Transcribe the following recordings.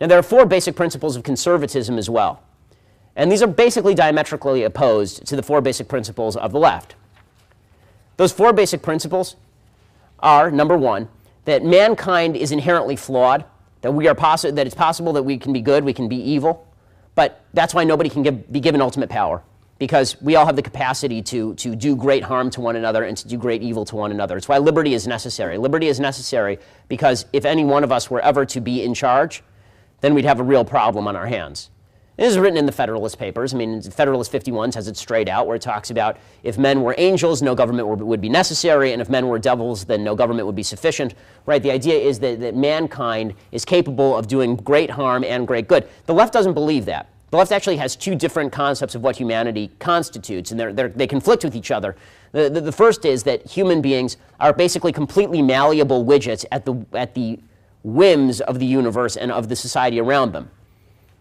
Now, there are four basic principles of conservatism as well. And these are basically diametrically opposed to the four basic principles of the left. Those four basic principles are, number one, that mankind is inherently flawed, that it's possible that we can be good, we can be evil, but that's why nobody can be given ultimate power, because we all have the capacity to do great harm to one another and to do great evil to one another. It's why liberty is necessary. Liberty is necessary because if any one of us were ever to be in charge, then we'd have a real problem on our hands. This is written in the Federalist Papers. I mean, Federalist 51 has it straight out, where it talks about if men were angels, no government would be necessary, and if men were devils, then no government would be sufficient. Right? The idea is that mankind is capable of doing great harm and great good. The left doesn't believe that. The left actually has two different concepts of what humanity constitutes, and they conflict with each other. The first is that human beings are basically completely malleable widgets at the whims of the universe and of the society around them.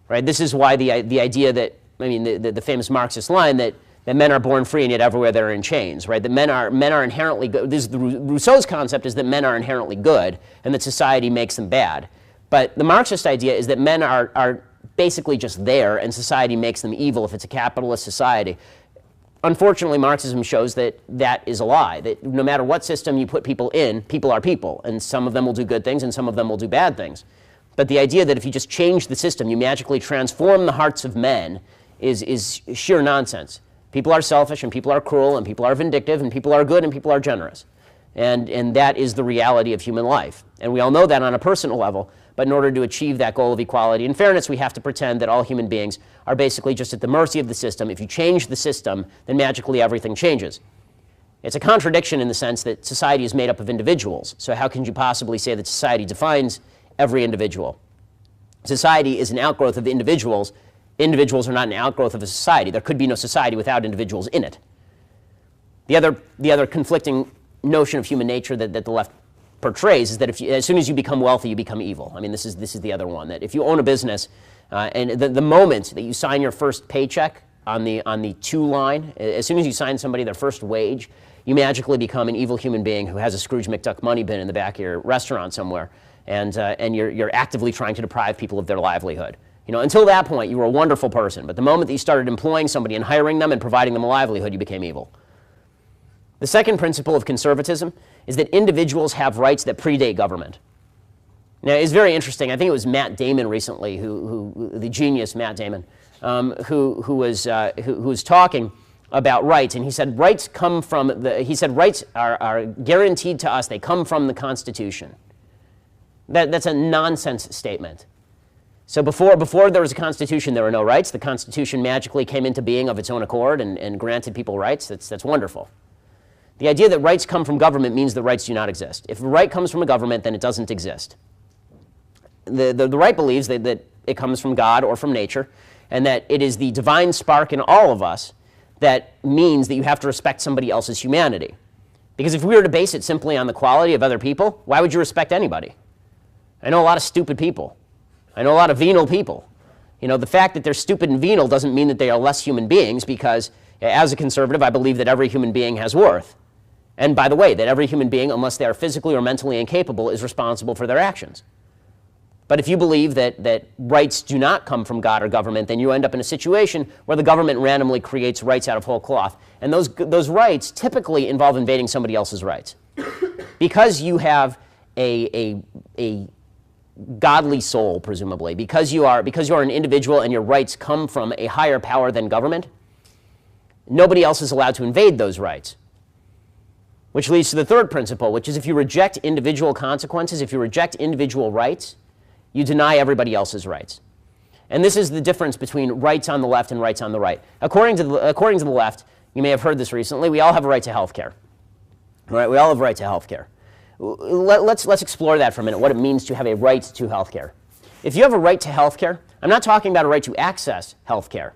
Right? This is why the idea that, I mean, the famous Marxist line that men are born free and yet everywhere they're in chains, right? That men are inherently good. Rousseau's concept is that men are inherently good and that society makes them bad. But the Marxist idea is that men are basically just there and society makes them evil if it's a capitalist society. Unfortunately, Marxism shows that that is a lie, that no matter what system you put people in, people are people, and some of them will do good things and some of them will do bad things. But the idea that if you just change the system, you magically transform the hearts of men is sheer nonsense. People are selfish, and people are cruel, and people are vindictive, and people are good, and people are generous. And that is the reality of human life. And we all know that on a personal level, but in order to achieve that goal of equality and fairness, we have to pretend that all human beings are basically just at the mercy of the system. If you change the system, then magically everything changes. It's a contradiction in the sense that society is made up of individuals. So how can you possibly say that society defines every individual? Society is an outgrowth of individuals. Individuals are not an outgrowth of a society. There could be no society without individuals in it. The other conflicting notion of human nature that the left portrays is that as soon as you become wealthy, you become evil. I mean, this is the other one, that if you own a business, and the moment that you sign your first paycheck on the to line, as soon as you sign somebody their first wage, you magically become an evil human being who has a Scrooge McDuck money bin in the back of your restaurant somewhere. And you're actively trying to deprive people of their livelihood. You know, until that point, you were a wonderful person. But the moment that you started employing somebody and hiring them and providing them a livelihood, you became evil. The second principle of conservatism is that individuals have rights that predate government. Now, it's very interesting. I think it was Matt Damon recently, the genius Matt Damon, who was talking about rights, and he said rights rights are guaranteed to us. They come from the Constitution. That's a nonsense statement. So before there was a Constitution, there were no rights. The Constitution magically came into being of its own accord and granted people rights. That's wonderful. The idea that rights come from government means that rights do not exist. If a right comes from a government, then it doesn't exist. The right believes that it comes from God or from nature, and that it is the divine spark in all of us that means that you have to respect somebody else's humanity. Because if we were to base it simply on the quality of other people, why would you respect anybody? I know a lot of stupid people. I know a lot of venal people. You know, the fact that they're stupid and venal doesn't mean that they are less human beings, because as a conservative, I believe that every human being has worth. And by the way, that every human being, unless they are physically or mentally incapable, is responsible for their actions. But if you believe that rights do not come from God or government, then you end up in a situation where the government randomly creates rights out of whole cloth. And those rights typically involve invading somebody else's rights. Because you have a godly soul, presumably, because you are an individual and your rights come from a higher power than government, nobody else is allowed to invade those rights. Which leads to the third principle, which is if you reject individual consequences, if you reject individual rights, you deny everybody else's rights. And this is the difference between rights on the left and rights on the right. According to the left, you may have heard this recently, we all have a right to health care. Right? We all have a right to health care. Let's explore that for a minute, what it means to have a right to health care. If you have a right to health care, I'm not talking about a right to access health care.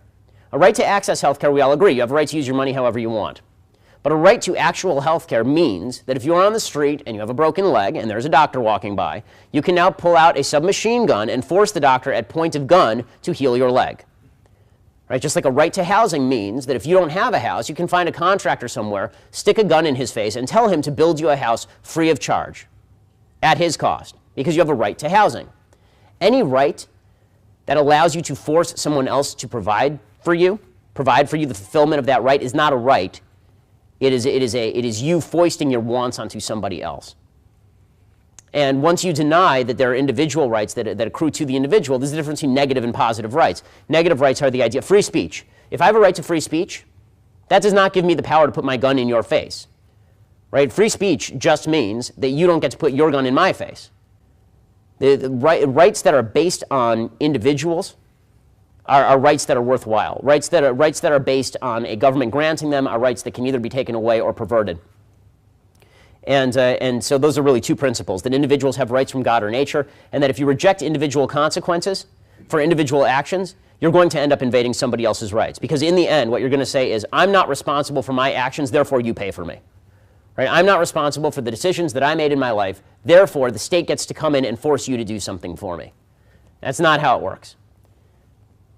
A right to access health care, we all agree. You have a right to use your money however you want. But a right to actual health care means that if you're on the street and you have a broken leg and there's a doctor walking by, you can now pull out a submachine gun and force the doctor at point of gun to heal your leg. Right? Just like a right to housing means that if you don't have a house, you can find a contractor somewhere, stick a gun in his face, and tell him to build you a house free of charge, at his cost, because you have a right to housing. Any right that allows you to force someone else to provide for you the fulfillment of that right, is not a right. It is you foisting your wants onto somebody else. And once you deny that there are individual rights that accrue to the individual, there's a difference between negative and positive rights. Negative rights are the idea of free speech. If I have a right to free speech, that does not give me the power to put my gun in your face. Right? Free speech just means that you don't get to put your gun in my face. The rights that are based on individuals are rights that are worthwhile. Rights that are based on a government granting them are rights that can either be taken away or perverted. And so those are really two principles, that individuals have rights from God or nature, and that if you reject individual consequences for individual actions, you're going to end up invading somebody else's rights. Because in the end, what you're going to say is, I'm not responsible for my actions, therefore you pay for me. Right? I'm not responsible for the decisions that I made in my life, therefore the state gets to come in and force you to do something for me. That's not how it works.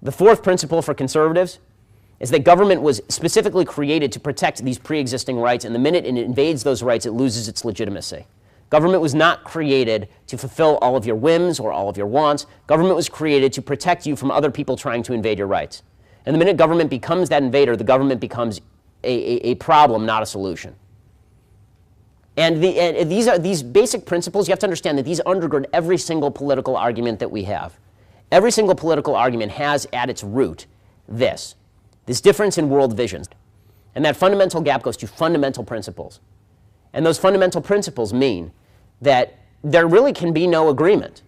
The fourth principle for conservatives is that government was specifically created to protect these pre-existing rights, and the minute it invades those rights, it loses its legitimacy. Government was not created to fulfill all of your whims or all of your wants. Government was created to protect you from other people trying to invade your rights. And the minute government becomes that invader, the government becomes a problem, not a solution. And these basic principles, you have to understand that these undergird every single political argument that we have. Every single political argument has at its root this difference in world visions. And that fundamental gap goes to fundamental principles. And those fundamental principles mean that there really can be no agreement.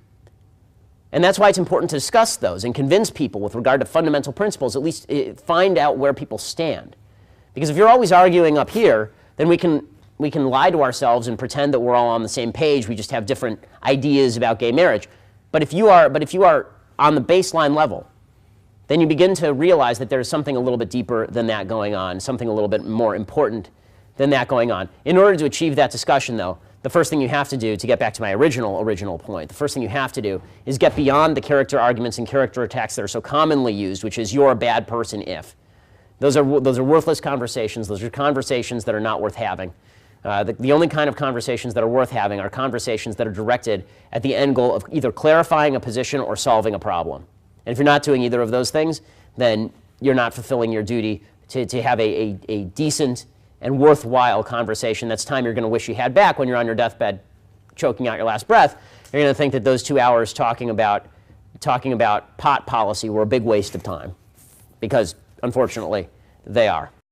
And that's why it's important to discuss those and convince people with regard to fundamental principles, at least find out where people stand. Because if you're always arguing up here, then we can lie to ourselves and pretend that we're all on the same page, we just have different ideas about gay marriage. But if you are on the baseline level, then you begin to realize that there's something a little bit deeper than that going on, something a little bit more important than that going on. In order to achieve that discussion, though, the first thing you have to do, to get back to my original point, the first thing you have to do is get beyond the character arguments and character attacks that are so commonly used, which is, you're a bad person if. Those are worthless conversations. Those are conversations that are not worth having. The only kind of conversations that are worth having are conversations that are directed at the end goal of either clarifying a position or solving a problem. And if you're not doing either of those things, then you're not fulfilling your duty to have a decent and worthwhile conversation. That's time you're going to wish you had back when you're on your deathbed choking out your last breath. You're going to think that those 2 hours talking about pot policy were a big waste of time, because unfortunately they are.